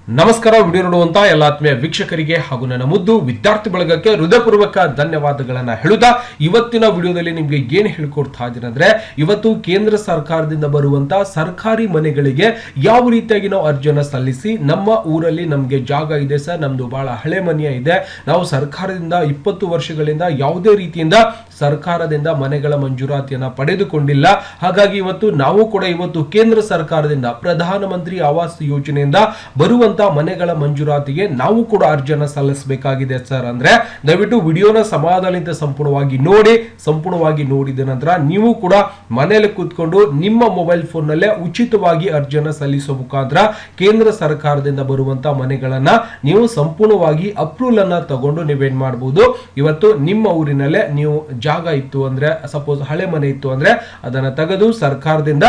ನಮಸ್ಕಾರ. ವಿಡಿಯೋ ನೋಡುವಂತ ಎಲ್ಲ ಆತ್ಮೀಯ ವೀಕ್ಷಕರಿಗೆ ಹಾಗೂ ನನ್ನ ಮುದ್ದು ವಿದ್ಯಾರ್ಥಿ ಬಳಗಕ್ಕೆ ಹೃದಯಪೂರ್ವಕ ಧನ್ಯವಾದಗಳನ್ನ ಹೇಳುತ್ತಾ ಇವತ್ತಿನ ವಿಡಿಯೋದಲ್ಲಿ ನಿಮ್ಗೆ ಏನು ಹೇಳ್ಕೊಡ್ತಾ ಇದ್ದೀನಿ ಅಂದ್ರೆ, ಇವತ್ತು ಕೇಂದ್ರ ಸರ್ಕಾರದಿಂದ ಬರುವಂತ ಸರ್ಕಾರಿ ಮನೆಗಳಿಗೆ ಯಾವ ರೀತಿಯಾಗಿ ನಾವು ಅರ್ಜಿಯನ್ನ ಸಲ್ಲಿಸಿ ನಮ್ಮ ಊರಲ್ಲಿ ನಮ್ಗೆ ಜಾಗ ಇದೆ ಸರ್, ನಮ್ದು ಬಹಳ ಹಳೆ ಮನೆಯ ಇದೆ, ನಾವು ಸರ್ಕಾರದಿಂದ 20 ವರ್ಷಗಳಿಂದ ಯಾವುದೇ ರೀತಿಯಿಂದ ಸರ್ಕಾರದಿಂದ ಮನೆಗಳ ಮಂಜೂರಾತಿಯನ್ನ ಪಡೆದುಕೊಂಡಿಲ್ಲ, ಹಾಗಾಗಿ ನಾವು ಕೂಡ ಕೇಂದ್ರ ಸರ್ಕಾರದಿಂದ ಪ್ರಧಾನಮಂತ್ರಿ ಆವಾಸ್ ಯೋಜನೆಯಿಂದ ಬರುವಂತ ಮನೆಗಳ ಮಂಜೂರಾತಿಗೆ ನಾವು ಕೂಡ ಅರ್ಜಿಯನ್ನ ಸಲ್ಲಿಸಬೇಕಾಗಿದೆ ಸರ್ ಅಂದ್ರೆ ದಯವಿಟ್ಟು ವಿಡಿಯೋನ ಸಮಾಧಾನದಿಂದ ಸಂಪೂರ್ಣವಾಗಿ ನೋಡಿದ ನಂತರ ನೀವು ಕೂಡ ಮನೆಯಲ್ಲಿ ಕೂತ್ಕೊಂಡು ನಿಮ್ಮ ಮೊಬೈಲ್ ಫೋನ್ ನಲ್ಲೇ ಉಚಿತವಾಗಿ ಅರ್ಜಿಯನ್ನ ಸಲ್ಲಿಸುವ ಮುಖಾಂತರ ಕೇಂದ್ರ ಸರ್ಕಾರದಿಂದ ಬರುವಂತ ಮನೆಗಳನ್ನ ನೀವು ಸಂಪೂರ್ಣವಾಗಿ ಅಪ್ರೂವಲ್ ಅನ್ನ ತಗೊಂಡು ನೀವೇನ್ ಮಾಡಬಹುದು. ಇವತ್ತು ನಿಮ್ಮ ಊರಿನಲ್ಲೇ ನೀವು ಜಾಗ ಇತ್ತು ಅಂದ್ರೆ, ಸಪೋಸ್ ಹಳೆ ಮನೆ ಇತ್ತು ಅಂದ್ರೆ ಅದನ್ನ ತೆಗೆದು ಸರ್ಕಾರದಿಂದ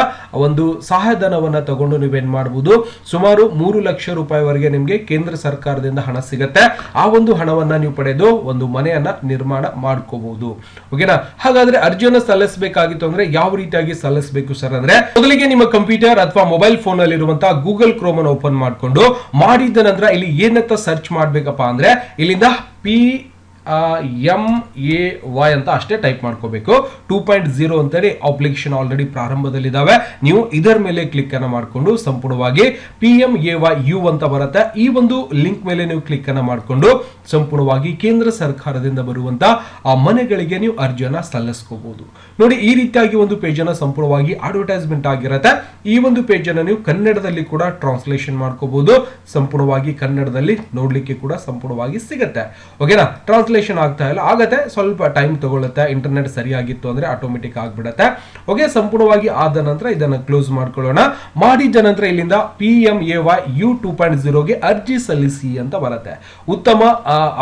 ಒಂದು ಸಹಾಯಧನವನ್ನ ತಗೊಂಡು ನೀವೇನ್ ಮಾಡಬಹುದು. ಸುಮಾರು 3 ಲಕ್ಷ ರೂಪಾಯಿವರೆಗೆ ನಿಮ್ಗೆ ಕೇಂದ್ರ ಸರ್ಕಾರದಿಂದ ಹಣ ಸಿಗುತ್ತೆ. ಆ ಒಂದು ಹಣವನ್ನ ನೀವು ಪಡೆದು ಒಂದು ಮನೆಯನ್ನ ನಿರ್ಮಾಣ ಮಾಡ್ಕೋಬಹುದು. ಓಕೆನಾ? ಹಾಗಾದ್ರೆ ಅರ್ಜಿಯನ್ನ ಸಲ್ಲಿಸಬೇಕಾಗಿತ್ತು ಅಂದ್ರೆ ಯಾವ ರೀತಿಯಾಗಿ ಸಲ್ಲಿಸಬೇಕು ಸರ್ ಅಂದ್ರೆ, ಮೊದಲಿಗೆ ನಿಮ್ಮ ಕಂಪ್ಯೂಟರ್ ಅಥವಾ ಮೊಬೈಲ್ ಫೋನ್ ಅಲ್ಲಿ ಇರುವಂತಹ ಗೂಗಲ್ ಕ್ರೋಮ್ ಅನ್ನು ಓಪನ್ ಮಾಡಿಕೊಂಡು ಮಾಡಿದ ನಂತರ ಇಲ್ಲಿ ಏನಂತ ಸರ್ಚ್ ಮಾಡ್ಬೇಕಪ್ಪ ಅಂದ್ರೆ, ಇಲ್ಲಿಂದ PMAY ಅಂತ ಅಷ್ಟೇ ಟೈಪ್ ಮಾಡ್ಕೋಬೇಕು. 2.0 ಅಂತೇಳಿ ಅಪ್ಲಿಕೇಶನ್ ಆಲ್ರೆಡಿ ಪ್ರಾರಂಭದಲ್ಲಿದ್ದಾವೆ. ನೀವು ಇದರ ಮೇಲೆ ಕ್ಲಿಕ್ ಅನ್ನ ಮಾಡಿಕೊಂಡು ಸಂಪೂರ್ಣವಾಗಿ PMAYU ಅಂತ ಬರುತ್ತೆ. ಈ ಒಂದು ಲಿಂಕ್ ಮೇಲೆ ನೀವು ಕ್ಲಿಕ್ ಅನ್ನ ಮಾಡಿಕೊಂಡು ಸಂಪೂರ್ಣವಾಗಿ ಕೇಂದ್ರ ಸರ್ಕಾರದಿಂದ ಬರುವಂತ ಆ ಮನೆಗಳಿಗೆ ನೀವು ಅರ್ಜಿಯನ್ನ ಸಲ್ಲಿಸಬಹುದು. ನೋಡಿ, ಈ ರೀತಿಯಾಗಿ ಒಂದು ಪೇಜ್ ಅನ್ನ ಸಂಪೂರ್ಣವಾಗಿ ಅಡ್ವರ್ಟೈಸ್ಮೆಂಟ್ ಆಗಿರುತ್ತೆ. ಈ ಒಂದು ಪೇಜ್ ಅನ್ನ ನೀವು ಕನ್ನಡದಲ್ಲಿ ಕೂಡ ಟ್ರಾನ್ಸ್ಲೇಷನ್ ಮಾಡ್ಕೋಬಹುದು. ಸಂಪೂರ್ಣವಾಗಿ ಕನ್ನಡದಲ್ಲಿ ನೋಡ್ಲಿಕ್ಕೆ ಕೂಡ ಸಂಪೂರ್ಣವಾಗಿ ಸಿಗುತ್ತೆ. ಓಕೆನಾ? ಟ್ರಾನ್ಸ್ಲೇಷನ್ ಆಗ್ತಾ ಇಲ್ಲ, ಆಗತ್ತೆ, ಸ್ವಲ್ಪ ಟೈಮ್ ತಗೊಳುತ್ತೆ. ಇಂಟರ್ನೆಟ್ ಸರಿಯಾಗಿತ್ತು ಅಂದ್ರೆ ಆಟೋಮೆಟಿಕ್ ಆಗ್ಬಿಡುತ್ತೆ. ಓಕೆ, ಸಂಪೂರ್ಣವಾಗಿ ಆದ ನಂತರ ಇದನ್ನ ಕ್ಲೋಸ್ ಮಾಡ್ಕೊಳ್ಳೋಣ. ಮಾಡಿದ ನಂತರ ಇಲ್ಲಿಂದ PMAYU 2.0ಗೆ ಅರ್ಜಿ ಸಲ್ಲಿಸಿ ಅಂತ ಬರುತ್ತೆ. ಉತ್ತಮ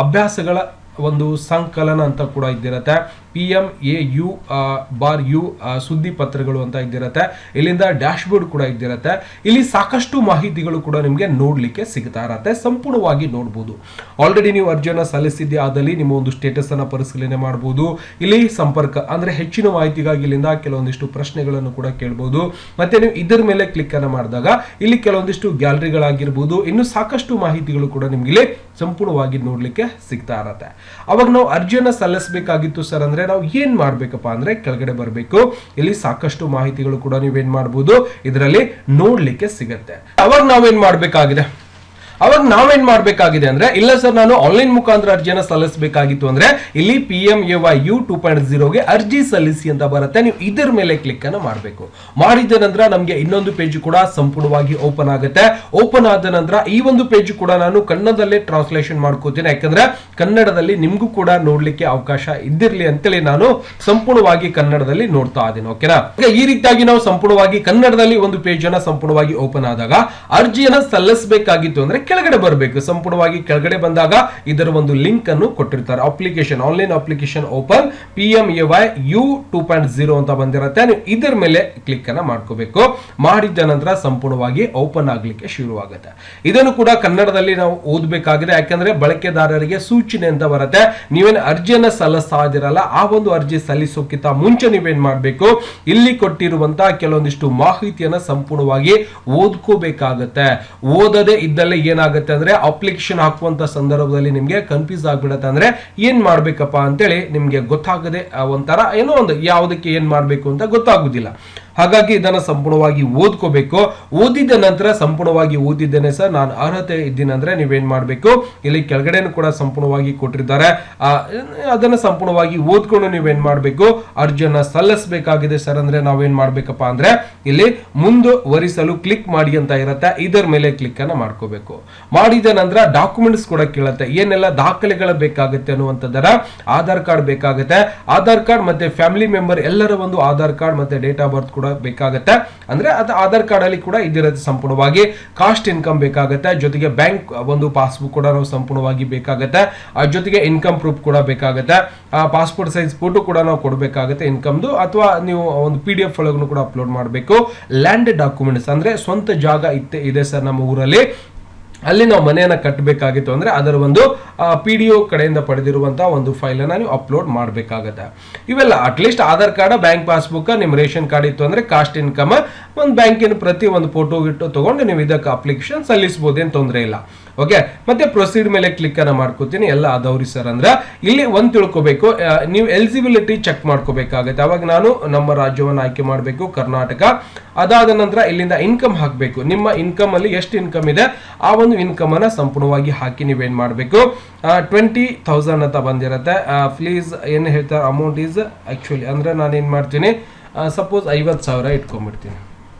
ಅಭ್ಯಾಸಗಳ ಒಂದು ಸಂಕಲನ ಅಂತ ಕೂಡ ಇದ್ದಿರತ್ತೆ. PMAU ಸುದ್ದಿ ಪತ್ರಗಳು ಅಂತ ಇದ್ದಿರತ್ತೆ. ಇಲ್ಲಿಂದ ಡ್ಯಾಶ್ ಬೋರ್ಡ್ ಕೂಡ ಇದ್ದಿರತ್ತೆ. ಇಲ್ಲಿ ಸಾಕಷ್ಟು ಮಾಹಿತಿಗಳು ಕೂಡ ನಿಮಗೆ ನೋಡ್ಲಿಕ್ಕೆ ಸಿಗ್ತಾ ಇರತ್ತೆ. ಸಂಪೂರ್ಣವಾಗಿ ನೋಡಬಹುದು. ಆಲ್ರೆಡಿ ನೀವು ಅರ್ಜಿಯನ್ನ ಸಲ್ಲಿಸಿದ್ದೆ ಆದಲ್ಲಿ ನಿಮ್ಮ ಒಂದು ಸ್ಟೇಟಸ್ ಅನ್ನ ಪರಿಶೀಲನೆ ಮಾಡಬಹುದು. ಇಲ್ಲಿ ಸಂಪರ್ಕ ಅಂದ್ರೆ ಹೆಚ್ಚಿನ ಮಾಹಿತಿಗಾಗಿ ಇಲ್ಲಿಂದ ಕೆಲವೊಂದಿಷ್ಟು ಪ್ರಶ್ನೆಗಳನ್ನು ಕೂಡ ಕೇಳಬಹುದು. ಮತ್ತೆ ನೀವು ಇದರ ಮೇಲೆ ಕ್ಲಿಕ್ ಅನ್ನ ಮಾಡಿದಾಗ ಇಲ್ಲಿ ಕೆಲವೊಂದಿಷ್ಟು ಗ್ಯಾಲರಿಗಳಾಗಿರ್ಬೋದು, ಇನ್ನು ಸಾಕಷ್ಟು ಮಾಹಿತಿಗಳು ಕೂಡ ನಿಮ್ಗೆ ಇಲ್ಲಿ ಸಂಪೂರ್ಣವಾಗಿ ನೋಡ್ಲಿಕ್ಕೆ ಸಿಗ್ತಾ ಇರತ್ತೆ. ಅವಾಗ ನಾವು ಅರ್ಜಿಯನ್ನ ಸಲ್ಲಿಸಬೇಕಾಗಿತ್ತು ಸರ್ ಅಂದ್ರೆ ನಾವು ಏನ್ ಮಾಡ್ಬೇಕಪ್ಪ ಅಂದ್ರೆ, ಕೆಳಗಡೆ ಬರಬೇಕು. ಇಲ್ಲಿ ಸಾಕಷ್ಟು ಮಾಹಿತಿಗಳು ಕೂಡ ನೀವೇನ್ ಮಾಡಬಹುದು ಇದರಲ್ಲಿ ನೋಡ್ಲಿಕ್ಕೆ ಸಿಗತ್ತೆ. ಅವಾಗ ನಾವೇನ್ ಮಾಡ್ಬೇಕಾಗಿದೆ ಅಂದ್ರೆ, ಇಲ್ಲ ಸರ್ ನಾನು ಆನ್ಲೈನ್ ಮುಖಾಂತರ ಅರ್ಜಿಯನ್ನ ಸಲ್ಲಿಸಬೇಕಾಗಿತ್ತು ಅಂದ್ರೆ ಇಲ್ಲಿ PMAYU 2.0ಗೆ ಅರ್ಜಿ ಸಲ್ಲಿಸಿ ಅಂತ ಬರುತ್ತೆ. ನೀವು ಇದರ ಮೇಲೆ ಕ್ಲಿಕ್ ಅನ್ನು ಮಾಡಬೇಕು. ಮಾಡಿದ ನಂತರ ನಮಗೆ ಇನ್ನೊಂದು ಪೇಜ್ ಕೂಡ ಸಂಪೂರ್ಣವಾಗಿ ಓಪನ್ ಆಗುತ್ತೆ. ಓಪನ್ ಆದ ನಂತರ ಈ ಒಂದು ಪೇಜ್ ಕೂಡ ನಾನು ಕನ್ನಡದಲ್ಲೇ ಟ್ರಾನ್ಸ್ಲೇಷನ್ ಮಾಡ್ಕೋತೀನಿ, ಯಾಕಂದ್ರೆ ಕನ್ನಡದಲ್ಲಿ ನಿಮ್ಗೂ ಕೂಡ ನೋಡ್ಲಿಕ್ಕೆ ಅವಕಾಶ ಇದ್ದಿರ್ಲಿ ಅಂತೇಳಿ ನಾನು ಸಂಪೂರ್ಣವಾಗಿ ಕನ್ನಡದಲ್ಲಿ ನೋಡ್ತಾ ಇದ್ದೀನಿ. ಓಕೆನಾ? ಈ ರೀತಿಯಾಗಿ ನಾವು ಸಂಪೂರ್ಣವಾಗಿ ಕನ್ನಡದಲ್ಲಿ ಒಂದು ಪೇಜ್ ಅನ್ನ ಸಂಪೂರ್ಣವಾಗಿ ಓಪನ್ ಆದಾಗ ಅರ್ಜಿಯನ್ನ ಸಲ್ಲಿಸಬೇಕಾಗಿತ್ತು ಅಂದ್ರೆ ಕೆಳಗಡೆ ಬರಬೇಕು. ಸಂಪೂರ್ಣವಾಗಿ ಕೆಳಗಡೆ ಬಂದಾಗ ಇದರ ಒಂದು ಲಿಂಕ್ ಅನ್ನು ಕೊಟ್ಟಿರ್ತಾರೆ. ಆನ್ಲೈನ್ ಅಪ್ಲಿಕೇಶನ್ ಓಪನ್ PMAYU 2.0 ಅಂತ ಬಂದಿರುತ್ತೆ. ನೀವು ಇದರ ಮೇಲೆ ಕ್ಲಿಕ್ ಅನ್ನ ಮಾಡ್ಕೋಬೇಕು. ಮಾಡಿದ ನಂತರ ಸಂಪೂರ್ಣವಾಗಿ ಓಪನ್ ಆಗ್ಲಿಕ್ಕೆ ಶುರುವಾಗುತ್ತೆ. ಇದನ್ನು ಕೂಡ ಕನ್ನಡದಲ್ಲಿ ನಾವು ಓದಬೇಕಾಗಿದೆ, ಯಾಕಂದ್ರೆ ಬಳಕೆದಾರರಿಗೆ ಸೂಚನೆ ಅಂತ ಬರುತ್ತೆ. ನೀವೇನು ಅರ್ಜಿಯನ್ನ ಸಲ್ಲಿಸ್ತಾ ಇದ್ದೀರಲ್ಲ, ಆ ಒಂದು ಅರ್ಜಿ ಸಲ್ಲಿಸೋಕ್ಕಿಂತ ಮುಂಚೆ ನೀವೇನ್ ಮಾಡ್ಬೇಕು, ಇಲ್ಲಿ ಕೊಟ್ಟಿರುವಂತಹ ಕೆಲವೊಂದಿಷ್ಟು ಮಾಹಿತಿಯನ್ನ ಸಂಪೂರ್ಣವಾಗಿ ಓದ್ಕೋಬೇಕಾಗತ್ತೆ. ಓದದೆ ಇದ್ದಲ್ಲೇ ಏನಾಗುತ್ತೆ ಅಂದ್ರೆ ಅಪ್ಲಿಕೇಶನ್ ಹಾಕುವಂತ ಸಂದರ್ಭದಲ್ಲಿ ನಿಮ್ಗೆ ಕನ್ಫ್ಯೂಸ್ ಆಗ್ಬಿಡತ್ತೆ. ಅಂದ್ರೆ ಏನ್ ಮಾಡ್ಬೇಕಪ್ಪ ಅಂತೇಳಿ ನಿಮ್ಗೆ ಗೊತ್ತಾಗದೆ ಒಂಥರ ಏನೋ ಒಂದು ಯಾವುದಕ್ಕೆ ಏನ್ ಮಾಡ್ಬೇಕು ಅಂತ ಗೊತ್ತಾಗುದಿಲ್ಲ. ಹಾಗಾಗಿ ಇದನ್ನ ಸಂಪೂರ್ಣವಾಗಿ ಓದ್ಕೋಬೇಕು. ಓದಿದ ನಂತರ ಸಂಪೂರ್ಣವಾಗಿ ಓದಿದ್ದೇನೆ ಸರ್, ನಾನು ಅರ್ಹತೆ ಇದ್ದೀನಿ ಅಂದ್ರೆ ನೀವೇನ್ ಮಾಡ್ಬೇಕು, ಇಲ್ಲಿ ಕೆಳಗಡೆ ಕೂಡ ಸಂಪೂರ್ಣವಾಗಿ ಕೊಟ್ಟಿರ್ತಾರೆ. ಅದನ್ನ ಸಂಪೂರ್ಣವಾಗಿ ಓದ್ಕೊಂಡು ನೀವೇನ್ ಮಾಡ್ಬೇಕು, ಅರ್ಜಿಯನ್ನ ಸಲ್ಲಿಸಬೇಕಾಗಿದೆ ಸರ್ ಅಂದ್ರೆ ನಾವೇನ್ ಮಾಡ್ಬೇಕಪ್ಪ ಅಂದ್ರೆ ಇಲ್ಲಿ ಮುಂದುವರಿಸಲು ಕ್ಲಿಕ್ ಮಾಡಿ ಅಂತ ಇರುತ್ತೆ. ಇದರ ಮೇಲೆ ಕ್ಲಿಕ್ ಅನ್ನ ಮಾಡ್ಕೋಬೇಕು. ಮಾಡಿದ ನಂತರ ಡಾಕ್ಯುಮೆಂಟ್ಸ್ ಕೂಡ ಕೇಳುತ್ತೆ, ಏನೆಲ್ಲ ದಾಖಲೆಗಳು ಬೇಕಾಗುತ್ತೆ ಅನ್ನುವಂಥದ್ದರ. ಆಧಾರ್ ಕಾರ್ಡ್ ಬೇಕಾಗುತ್ತೆ. ಆಧಾರ್ ಕಾರ್ಡ್ ಮತ್ತೆ ಫ್ಯಾಮಿಲಿ ಮೆಂಬರ್ ಎಲ್ಲರ ಒಂದು ಆಧಾರ್ ಕಾರ್ಡ್ ಮತ್ತೆ ಡೇಟ್ ಆಫ್ ಬರ್ತ್ ಕೂಡ ಬೇಕಾಗುತ್ತೆ. ಅಂದ್ರೆ ಅದು ಆಧಾರ್ ಕಾರ್ಡ್ ಅಲ್ಲಿ ಕೂಡ ಇದಿರುತ್ತೆ. ಸಂಪೂರ್ಣವಾಗಿ ಕಾಸ್ಟ್ ಇನ್ಕಮ್ ಬೇಕಾಗುತ್ತೆ. ಜೊತೆಗೆ ಬ್ಯಾಂಕ್ ಒಂದು ಪಾಸ್ಬುಕ್ ಕೂಡ ನಾವು ಸಂಪೂರ್ಣವಾಗಿ ಬೇಕಾಗುತ್ತೆ. ಜೊತೆಗೆ ಇನ್ಕಮ್ ಪ್ರೂಫ್ ಕೂಡ ಬೇಕಾಗುತ್ತೆ. ಪಾಸ್ಪೋರ್ಟ್ ಸೈಜ್ ಫೋಟೋ ಕೂಡ ನಾವು ಕೊಡಬೇಕಾಗುತ್ತೆ ಇನ್ಕಮ್ದು, ಅಥವಾ ನೀವು ಒಂದು PDF ಒಳಗೂ ಕೂಡ ಅಪ್ಲೋಡ್ ಮಾಡಬೇಕು. ಲ್ಯಾಂಡ್ ಡಾಕ್ಯುಮೆಂಟ್ಸ್ ಅಂದ್ರೆ ಸ್ವಂತ ಜಾಗ ಇದೆ ಸರ್ ನಮ್ಮ ಊರಲ್ಲಿ, ಅಲ್ಲಿ ನಾವು ಮನೆಯನ್ನ ಕಟ್ಟಬೇಕಾಗಿತ್ತು ಅಂದ್ರೆ ಅದರ ಒಂದು PDO ಕಡೆಯಿಂದ ಪಡೆದಿರುವಂತಹ ಒಂದು ಫೈಲ್ ಅನ್ನ ನೀವು ಅಪ್ಲೋಡ್ ಮಾಡಬೇಕಾಗತ್ತೆ. ಇವೆಲ್ಲ at least Aadhaar card, bank passbook, ನಿಮ್ಮ ರೇಷನ್ ಕಾರ್ಡ್ ಇತ್ತು ಅಂದ್ರೆ ಕಾಸ್ಟ್ ಇನ್ಕಮ್, ಒಂದು ಬ್ಯಾಂಕಿನ ಪ್ರತಿ ಒಂದು ಫೋಟೋ ಇಟ್ಟು ತಗೊಂಡು ನೀವು ಇದಕ್ಕೆ ಅಪ್ಲಿಕೇಶನ್ ಸಲ್ಲಿಸಬಹುದು, ಏನು ತೊಂದರೆ ಇಲ್ಲ. ಓಕೆ, ಮತ್ತೆ ಪ್ರೊಸೀಡ್ ಮೇಲೆ ಕ್ಲಿಕ್ ಅನ್ನ ಮಾಡ್ಕೋತೀನಿ. ಎಲ್ಲ ಆದವ್ರಿ ಸರ್ ಅಂದ್ರೆ ಇಲ್ಲಿ ಒಂದು ತಿಳ್ಕೊಬೇಕು, ನೀವು ಎಲಿಜಿಬಿಲಿಟಿ ಚೆಕ್ ಮಾಡ್ಕೋಬೇಕಾಗತ್ತೆ. ಅವಾಗ ನಾನು ನಮ್ಮ ರಾಜ್ಯವನ್ನು ಆಯ್ಕೆ ಮಾಡಬೇಕು, ಕರ್ನಾಟಕ. ಅದಾದ ನಂತರ ಇಲ್ಲಿಂದ ಇನ್ಕಮ್ ಹಾಕಬೇಕು. ನಿಮ್ಮ ಇನ್ಕಮ್ ಅಲ್ಲಿ ಎಷ್ಟು ಇನ್ಕಮ್ ಇದೆ ಆ ಒಂದು ಇನ್ಕಮ್ ಅನ್ನ ಸಂಪೂರ್ಣವಾಗಿ ಹಾಕಿ ನೀವೇನ್ ಮಾಡಬೇಕು, 20,000 ಅಂತ ಬಂದಿರತ್ತೆ. ಪ್ಲೀಸ್ ಏನು ಹೇಳ್ತಾರೆ, ಅಮೌಂಟ್ ಈಸ್ ಆಕ್ಚುಲಿ ಅಂದ್ರೆ ನಾನು ಏನ್ ಮಾಡ್ತೀನಿ, ಸಪೋಸ್ 50,000 ಇಟ್ಕೊಂಡ್ಬಿಡ್ತೀನಿ.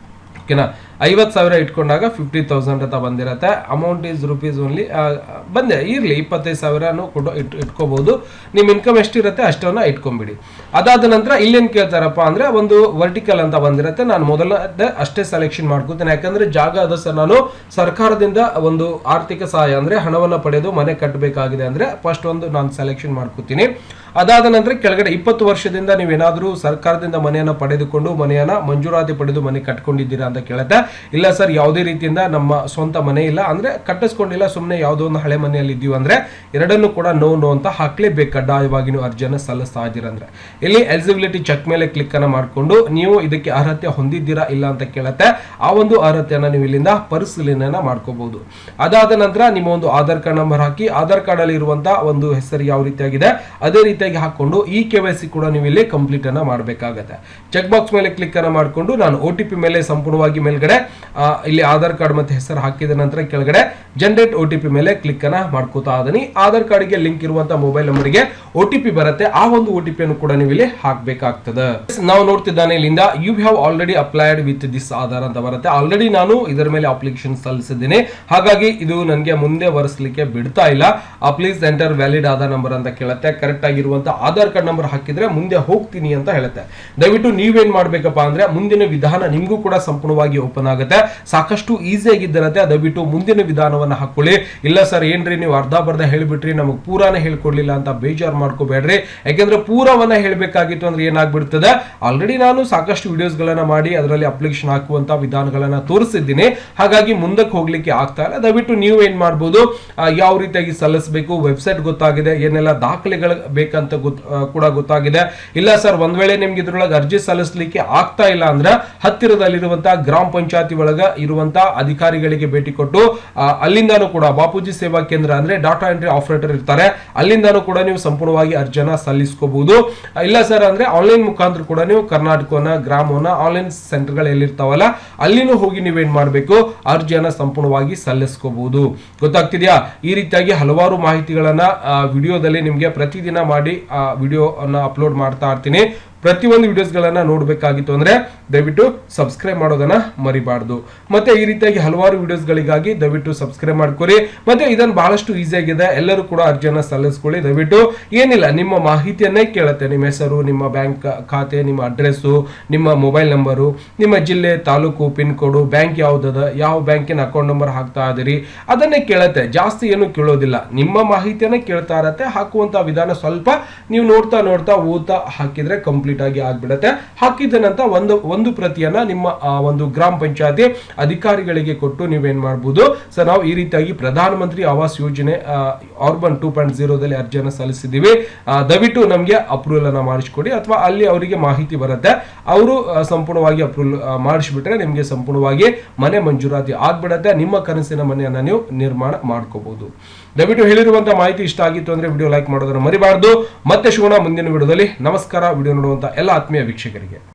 ಓಕೆನಾ, 50,000 ಇಟ್ಕೊಂಡಾಗ 50,000 ಅಂತ ಬಂದಿರತ್ತೆ. ಅಮೌಂಟ್ ಈಸ್ ರುಪೀಸ್ ಓನ್ಲಿ ಬಂದೆ ಇರಲಿ, 25,000 ಕೂಡ ಇಟ್ಕೋಬಹುದು. ನಿಮ್ಮ ಇನ್ಕಮ್ ಎಷ್ಟಿರುತ್ತೆ ಅಷ್ಟನ್ನ ಇಟ್ಕೊಂಡ್ಬಿಡಿ. ಅದಾದ ನಂತರ ಇಲ್ಲೇನು ಕೇಳ್ತಾರಪ್ಪ ಅಂದ್ರೆ ಒಂದು ವರ್ಟಿಕಲ್ ಅಂತ ಬಂದಿರತ್ತೆ. ನಾನು ಮೊದಲನೇ ಅಷ್ಟೇ ಸೆಲೆಕ್ಷನ್ ಮಾಡ್ಕೋತೀನಿ, ಯಾಕಂದ್ರೆ ಜಾಗ ಅದ ಸರ್, ನಾನು ಸರ್ಕಾರದಿಂದ ಒಂದು ಆರ್ಥಿಕ ಸಹಾಯ ಅಂದ್ರೆ ಹಣವನ್ನು ಪಡೆದು ಮನೆ ಕಟ್ಟಬೇಕಾಗಿದೆ ಅಂದ್ರೆ ಫಸ್ಟ್ ಒಂದು ನಾನು ಸೆಲೆಕ್ಷನ್ ಮಾಡ್ಕೋತೀನಿ. ಅದಾದ ನಂತರ ಕೆಳಗಡೆ 20 ವರ್ಷದಿಂದ ನೀವೇನಾದ್ರೂ ಸರ್ಕಾರದಿಂದ ಮನೆಯನ್ನ ಪಡೆದುಕೊಂಡು ಮನೆಯನ್ನ ಮಂಜೂರಾತಿ ಪಡೆದು ಮನೆ ಕಟ್ಕೊಂಡಿದ್ದೀರಾ ಅಂತ ಕೇಳುತ್ತೆ. ಇಲ್ಲ ಸರ್, ಯಾವುದೇ ರೀತಿಯಿಂದ ನಮ್ಮ ಸ್ವಂತ ಮನೆ ಇಲ್ಲ ಅಂದ್ರೆ ಕಟ್ಟಿಸ್ಕೊಂಡಿಲ್ಲ, ಸುಮ್ಮನೆ ಯಾವುದೋ ಒಂದು ಹಳೆ ಮನೆಯಲ್ಲಿ ಇದ್ದೀವಿ ಅಂದ್ರೆ ಎರಡನ್ನು ಕೂಡ ನೋ ಅಂತ ಹಾಕ್ಲೇಬೇಕು ಕಡ್ಡಾಯವಾಗಿ ನೀವು ಅರ್ಜಿಯನ್ನು ಸಲ್ಲಿಸ್ತಾ ಇದ್ದೀರಂದ್ರೆ. ಇಲ್ಲಿ ಎಲಿಜಿಬಿಲಿಟಿ ಚೆಕ್ ಮೇಲೆ ಕ್ಲಿಕ್ ಅನ್ನ ಮಾಡಿಕೊಂಡು ನೀವು ಇದಕ್ಕೆ ಅರ್ಹತೆ ಹೊಂದಿದ್ದೀರಾ ಇಲ್ಲ ಅಂತ ಕೇಳುತ್ತೆ. ಆ ಒಂದು ಅರ್ಹತೆಯನ್ನ ನೀವು ಇಲ್ಲಿಂದ ಪರಿಶೀಲನೆಯನ್ನ ಮಾಡ್ಕೋಬಹುದು. ಅದಾದ ನಂತರ ನಿಮ್ಮ ಒಂದು ಆಧಾರ್ ಕಾರ್ಡ್ ನಂಬರ್ ಹಾಕಿ, ಆಧಾರ್ ಕಾರ್ಡ್ ಅಲ್ಲಿ ಇರುವಂತಹ ಒಂದು ಹೆಸರು ಯಾವ ರೀತಿಯಾಗಿದೆ ಅದೇ ರೀತಿಯಾಗಿ ಹಾಕೊಂಡು ಈ KYC ಕೂಡ ನೀವು ಇಲ್ಲಿ ಕಂಪ್ಲೀಟ್ ಅನ್ನ ಮಾಡಬೇಕಾಗತ್ತೆ. ಚೆಕ್ ಬಾಕ್ಸ್ ಮೇಲೆ ಕ್ಲಿಕ್ ಅನ್ನ ಮಾಡಿಕೊಂಡು ನಾನು OTP ಮೇಲೆ ಸಂಪೂರ್ಣವಾಗಿ ಮೇಲ್ಗಡೆ ಇಲ್ಲಿ ಆಧಾರ್ ಕಾರ್ಡ್ ಮತ್ತೆ ಹೆಸರು ಹಾಕಿದ ನಂತರ ಕೆಳಗಡೆ ಜನರೇಟ್ OTP ಮೇಲೆ ಕ್ಲಿಕ್ ಅನ್ನ ಮಾಡ್ಕೋತಾ ಇದೀನಿ. ಆಧಾರ್ ಕಾರ್ಡ್ ಗೆ ಲಿಂಕ್ ಇರುವಂತಹ ಮೊಬೈಲ್ ನಂಬರ್ಗೆ OTP ಬರುತ್ತೆ. ಆ ಒಂದು OTP ಅನ್ನು ಕೂಡ ನೀವು ಇಲ್ಲಿ ಹಾಕಬೇಕಾಗ್ತದೆ. ನಾವು ನೋಡ್ತಿದ್ದಾನೆ ಇಲ್ಲಿಂದ you have already applied with this Aadhaar ಅಂತ ಬರುತ್ತೆ. ಆಲ್ರೆಡಿ ನಾನು ಇದರ ಮೇಲೆ ಅಪ್ಲಿಕೇಶನ್ ಸಲ್ಲಿಸಿದ್ದೀನಿ, ಹಾಗಾಗಿ ಇದು ನನಗೆ ಮುಂದೆ ಬರೆಸಲಿಕ್ಕೆ ಬಿಡ್ತಾ ಇಲ್ಲ. Please enter valid Aadhaar number ಅಂತ ಕೇಳುತ್ತೆ. ಕರೆಕ್ಟ್ ಆಗಿರುವಂತಹ ಆಧಾರ್ ಕಾರ್ಡ್ ನಂಬರ್ ಹಾಕಿದ್ರೆ ಮುಂದೆ ಹೋಗ್ತೀನಿ ಅಂತ ಹೇಳುತ್ತೆ. ದಯವಿಟ್ಟು ನೀವೇನ್ ಮಾಡ್ಬೇಕಪ್ಪ ಅಂದ್ರೆ ಮುಂದಿನ ವಿಧಾನ ನಿಮ್ಗೂ ಕೂಡ ಸಂಪೂರ್ಣವಾಗಿ ಓಪನ್ ಆಗುತ್ತೆ. ಸಾಕಷ್ಟು ಈಸಿ ಆಗಿದ್ದಿರತ್ತೆ. ದಯವಿಟ್ಟು ಮುಂದಿನ ವಿಧಾನವನ್ನ ಹಾಕೊಳ್ಳಿ. ಇಲ್ಲ ಸರ್ ಏನ್ರಿ ನೀವು ಅರ್ಧ ಬರ್ಧ ಹೇಳ್ಬಿಟ್ರಿ, ನಮಗೆ ಪೂರಾನೇ ಹೇಳ್ಕೊಡ್ಲಿಲ್ಲ ಅಂತ ಬೇಜಾರು ಮಾಡ್ಕೋಬೇಡ್ರಿ. ಯಾಕೆಂದ್ರೆ ಪೂರವನ್ನ ಹೇಳ್ಬೇಕಾಗಿತ್ತು ಅಂದ್ರೆ ಏನಾಗ್ಬಿಡ್ತದೆ, ಆಲ್ರೆಡಿ ನಾನು ಸಾಕಷ್ಟು ವಿಡಿಯೋಸ್ ಗಳನ್ನ ಮಾಡಿ ಅದರಲ್ಲಿ ಅಪ್ಲಿಕೇಶನ್ ಹಾಕುವಂತ ವಿಧಾನಗಳನ್ನ ತೋರಿಸಿದ್ದೀನಿ. ಹಾಗಾಗಿ ಮುಂದಕ್ಕೆ ಹೋಗ್ಲಿಕ್ಕೆ ಆಗ್ತಾ ಇಲ್ಲ. ದಯವಿಟ್ಟು ನೀವು ಏನ್ ಮಾಡ್ಬೋದು, ಯಾವ ರೀತಿಯಾಗಿ ಸಲ್ಲಿಸಬೇಕು, ವೆಬ್ಸೈಟ್ ಗೊತ್ತಾಗಿದೆ, ಏನೆಲ್ಲ ದಾಖಲೆಗಳು ಬೇಕಂತ ಕೂಡ ಗೊತ್ತಾಗಿದೆ. ಇಲ್ಲ ಸರ್ ಒಂದ್ ವೇಳೆ ನಿಮ್ಗೆ ಇದ್ರೊಳಗೆ ಅರ್ಜಿ ಸಲ್ಲಿಸಲಿಕ್ಕೆ ಆಗ್ತಾ ಇಲ್ಲ ಅಂದ್ರೆ ಹತ್ತಿರದಲ್ಲಿರುವಂತಹ ಗ್ರಾಮ ಪಂಚಾಯತಿ ಒಳಗ ಇರುವಂತಹ ಅಧಿಕಾರಿಗಳಿಗೆ ಭೇಟಿ ಕೊಟ್ಟು ಅಲ್ಲಿಂದಾನು ಕೂಡ ಬಾಪೂಜಿ ಸೇವಾ ಕೇಂದ್ರ ಅಂದ್ರೆ ಡಾಟಾ ಎಂಟ್ರಿ ಆಪರೇಟರ್ ಇರ್ತಾರೆ, ಅಲ್ಲಿಂದಾನು ಕೂಡ ನೀವು ಸಂಪೂರ್ಣವಾಗಿ ಅರ್ಜಿನ ಸಲ್ಲಿಸ್ಕೋಬಹುದು. ಇಲ್ಲ ಸರ್ ಅಂದ್ರೆ ಆನ್ಲೈನ್ ಮುಖಾಂತರ ಕೂಡ ನೀವು ಕರ್ನಾಟಕವನ್ನ ಗ್ರಾಮವನ್ನ ಆನ್ಲೈನ್ ಸೆಂಟರ್ಗಳು ಎಲ್ಲಿರ್ತಾವಲ್ಲ ಅಲ್ಲಿನೂ ಹೋಗಿ ನೀವೇನ್ ಮಾಡಬೇಕು, ಅರ್ಜಿಯನ್ನ ಸಂಪೂರ್ಣವಾಗಿ ಸಲ್ಲಿಸ್ಕೋಬಹುದು. ಗೊತ್ತಾಗ್ತಿದ್ಯಾ? ಈ ರೀತಿಯಾಗಿ ಹಲವಾರು ಮಾಹಿತಿಗಳನ್ನ ವಿಡಿಯೋದಲ್ಲಿ ನಿಮ್ಗೆ ಪ್ರತಿದಿನ ಮಾಡಿ ವಿಡಿಯೋ ಅನ್ನ ಅಪ್ಲೋಡ್ ಮಾಡ್ತಾ ಇರ್ತೀನಿ. ಪ್ರತಿಯೊಂದು ವಿಡಿಯೋಸ್ಗಳನ್ನ ನೋಡಬೇಕಾಗಿತ್ತು ಅಂದ್ರೆ ದಯವಿಟ್ಟು ಸಬ್ಸ್ಕ್ರೈಬ್ ಮಾಡೋದನ್ನ ಮರಿಬಾರ್ದು. ಮತ್ತೆ ಈ ರೀತಿಯಾಗಿ ಹಲವಾರು ವಿಡಿಯೋಸ್ಗಳಿಗಾಗಿ ದಯವಿಟ್ಟು ಸಬ್ಸ್ಕ್ರೈಬ್ ಮಾಡ್ಕೊರಿ. ಮತ್ತೆ ಇದನ್ನು ಬಹಳಷ್ಟು ಈಸಿ ಆಗಿದೆ, ಎಲ್ಲರೂ ಕೂಡ ಅರ್ಜಿಯನ್ನ ಸಲ್ಲಿಸ್ಕೊಳ್ಳಿ. ದಯವಿಟ್ಟು ಏನಿಲ್ಲ, ನಿಮ್ಮ ಮಾಹಿತಿಯನ್ನೇ ಕೇಳುತ್ತೆ, ನಿಮ್ಮ ಹೆಸರು, ನಿಮ್ಮ ಬ್ಯಾಂಕ್ ಖಾತೆ, ನಿಮ್ಮ ಅಡ್ರೆಸ್ಸು, ನಿಮ್ಮ ಮೊಬೈಲ್ ನಂಬರು, ನಿಮ್ಮ ಜಿಲ್ಲೆ, ತಾಲೂಕು, ಪಿನ್ ಕೋಡು, ಬ್ಯಾಂಕ್ ಯಾವ್ದದ, ಯಾವ ಬ್ಯಾಂಕಿನ ಅಕೌಂಟ್ ನಂಬರ್ ಹಾಕ್ತಾ ಇದೀರಿ ಅದನ್ನೇ ಕೇಳುತ್ತೆ. ಜಾಸ್ತಿ ಏನು ಕೇಳೋದಿಲ್ಲ, ನಿಮ್ಮ ಮಾಹಿತಿಯನ್ನೇ ಕೇಳ್ತಾ ಇರತ್ತೆ. ಹಾಕುವಂತ ವಿಧಾನ ಸ್ವಲ್ಪ ನೀವು ನೋಡ್ತಾ ಓದ್ತಾ ಹಾಕಿದ್ರೆ ಕಂಪ್ಲೀಟ್ ಆಗಿ ಆಗ್ಬಿಡುತ್ತೆ. ಹಾಕಿದ ನಂತರ ಒಂದು ಪ್ರತಿಯನ್ನ ನಿಮ್ಮ ಒಂದು ಗ್ರಾಮ ಪಂಚಾಯತಿ ಅಧಿಕಾರಿಗಳಿಗೆ ಕೊಟ್ಟು ನೀವೇನ್ ಮಾಡಬಹುದು ಸರ್, ನಾವು ಈ ರೀತಿಯಾಗಿ ಪ್ರಧಾನ ಮಂತ್ರಿ ಆವಾಸ್ ಯೋಜನೆ ಅರ್ಬನ್ 2.0 ಅರ್ಜಿಯನ್ನು ಸಲ್ಲಿಸಿದ್ದೀವಿ, ದಯವಿಟ್ಟು ನಮಗೆ ಅಪ್ರೂವಲ್ ಅನ್ನ ಮಾಡಿಸ್ಕೊಡಿ, ಅಥವಾ ಅಲ್ಲಿ ಅವರಿಗೆ ಮಾಹಿತಿ ಬರುತ್ತೆ, ಅವರು ಸಂಪೂರ್ಣವಾಗಿ ಅಪ್ರೂವಲ್ ಮಾಡಿಸ್ಬಿಟ್ರೆ ನಿಮಗೆ ಸಂಪೂರ್ಣವಾಗಿ ಮನೆ ಮಂಜೂರಾತಿ ಆಗ್ಬಿಡುತ್ತೆ. ನಿಮ್ಮ ಕನಸಿನ ಮನೆಯನ್ನ ನೀವು ನಿರ್ಮಾಣ ಮಾಡ್ಕೋಬಹುದು. ದಯವಿಟ್ಟು ಹೇಳಿರುವಂತಹ ಮಾಹಿತಿ ಇಷ್ಟ ಆಗಿತ್ತು ಅಂದ್ರೆ ವಿಡಿಯೋ ಲೈಕ್ ಮಾಡೋದನ್ನ ಮರಿಬಾರ್ದು. ಮತ್ತೆ ಸಿಗೋಣ ಮುಂದಿನ ವಿಡಿಯೋದಲ್ಲಿ. ನಮಸ್ಕಾರ. ವಿಡಿಯೋ ನೋಡುವಂತ ಎಲ್ಲ ಆತ್ಮೀಯ ವೀಕ್ಷಕರಿಗೆ.